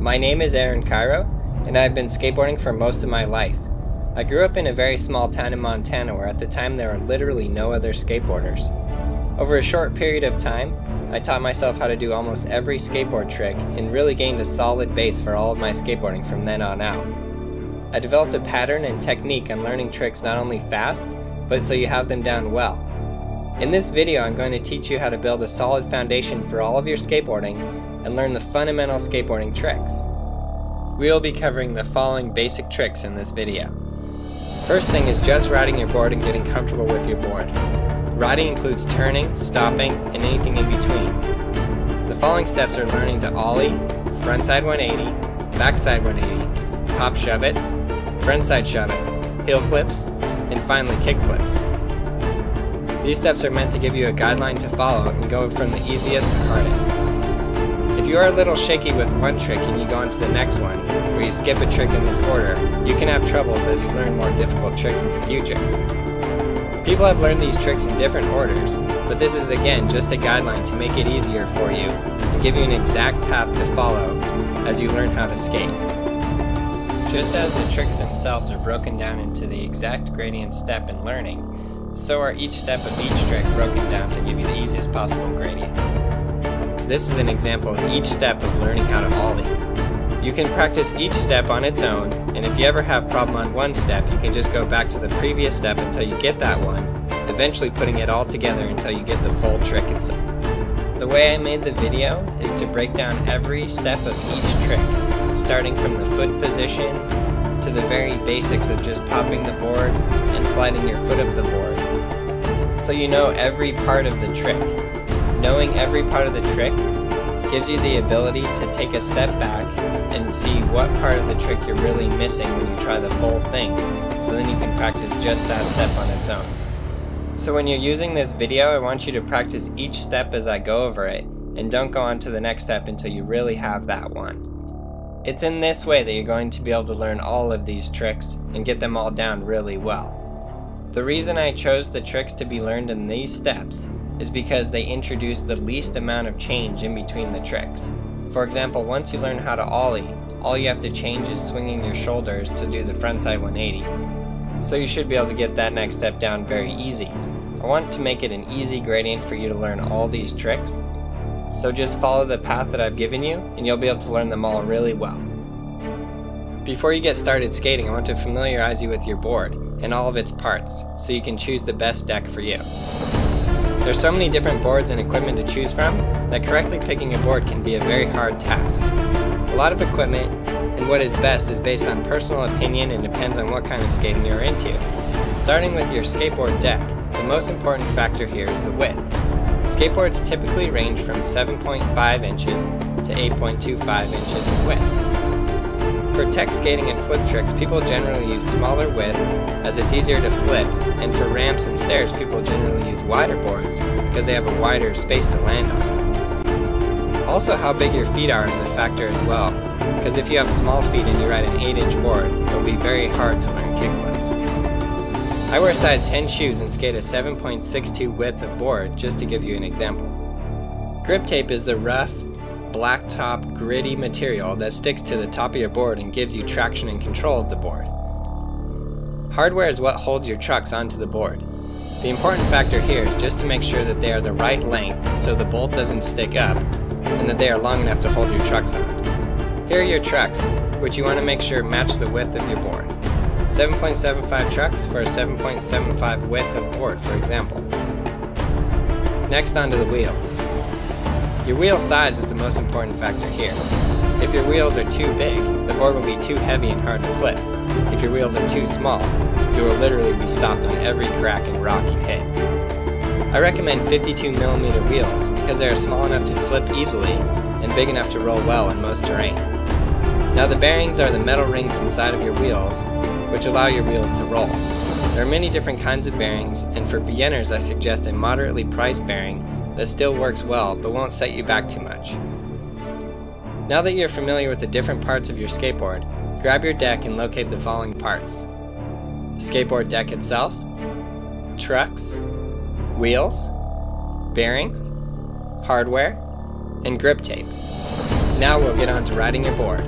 My name is Aaron Cairo, and I've been skateboarding for most of my life. I grew up in a very small town in Montana where at the time there were literally no other skateboarders. Over a short period of time, I taught myself how to do almost every skateboard trick and really gained a solid base for all of my skateboarding from then on out. I developed a pattern and technique on learning tricks not only fast, but so you have them down well. In this video, I'm going to teach you how to build a solid foundation for all of your skateboarding and learn the fundamental skateboarding tricks. We will be covering the following basic tricks in this video. First thing is just riding your board and getting comfortable with your board. Riding includes turning, stopping, and anything in between. The following steps are learning to ollie, frontside 180, backside 180, top shove-its, frontside shove-its, heel flips, and finally kick flips. These steps are meant to give you a guideline to follow and go from the easiest to hardest. If you are a little shaky with one trick and you go on to the next one, or you skip a trick in this order, you can have troubles as you learn more difficult tricks in the future. People have learned these tricks in different orders, but this is again just a guideline to make it easier for you and give you an exact path to follow as you learn how to skate. Just as the tricks themselves are broken down into the exact gradient step in learning, so are each step of each trick broken down to give you the easiest possible gradient. This is an example of each step of learning how to ollie. You can practice each step on its own, and if you ever have problem on one step, you can just go back to the previous step until you get that one, eventually putting it all together until you get the full trick itself. The way I made the video is to break down every step of each trick, starting from the foot position to the very basics of just popping the board and sliding your foot up the board, so you know every part of the trick. Knowing every part of the trick gives you the ability to take a step back and see what part of the trick you're really missing when you try the full thing, so then you can practice just that step on its own. So when you're using this video, I want you to practice each step as I go over it, and don't go on to the next step until you really have that one. It's in this way that you're going to be able to learn all of these tricks and get them all down really well. The reason I chose the tricks to be learned in these steps is because they introduce the least amount of change in between the tricks. For example, once you learn how to ollie, all you have to change is swinging your shoulders to do the frontside 180. So you should be able to get that next step down very easy. I want to make it an easy gradient for you to learn all these tricks, so just follow the path that I've given you and you'll be able to learn them all really well. Before you get started skating, I want to familiarize you with your board and all of its parts so you can choose the best deck for you. There's so many different boards and equipment to choose from that correctly picking a board can be a very hard task. A lot of equipment and what is best is based on personal opinion and depends on what kind of skating you're into. Starting with your skateboard deck, the most important factor here is the width. Skateboards typically range from 7.5 inches to 8.25 inches in width. For tech skating and flip tricks, people generally use smaller width as it's easier to flip, and for ramps and stairs, people generally use wider boards because they have a wider space to land on. Also, how big your feet are is a factor as well, because if you have small feet and you ride an 8-inch board, it'll be very hard to learn kickflips. I wear size 10 shoes and skate a 7.62 width of board, just to give you an example. Grip tape is the rough, blacktop, gritty material that sticks to the top of your board and gives you traction and control of the board. Hardware is what holds your trucks onto the board. The important factor here is just to make sure that they are the right length so the bolt doesn't stick up and that they are long enough to hold your trucks on. Here are your trucks, which you want to make sure match the width of your board. 7.75 trucks for a 7.75 width of board, for example. Next, onto the wheels. Your wheel size is the most important factor here. If your wheels are too big, the board will be too heavy and hard to flip. If your wheels are too small, you will literally be stopped on every crack and rock you hit. I recommend 52mm wheels because they are small enough to flip easily and big enough to roll well in most terrain. Now the bearings are the metal rings inside of your wheels, which allow your wheels to roll. There are many different kinds of bearings, and for beginners I suggest a moderately priced bearing that still works well but won't set you back too much. Now that you're familiar with the different parts of your skateboard, grab your deck and locate the following parts: skateboard deck itself, trucks, wheels, bearings, hardware, and grip tape. Now we'll get on to riding your board.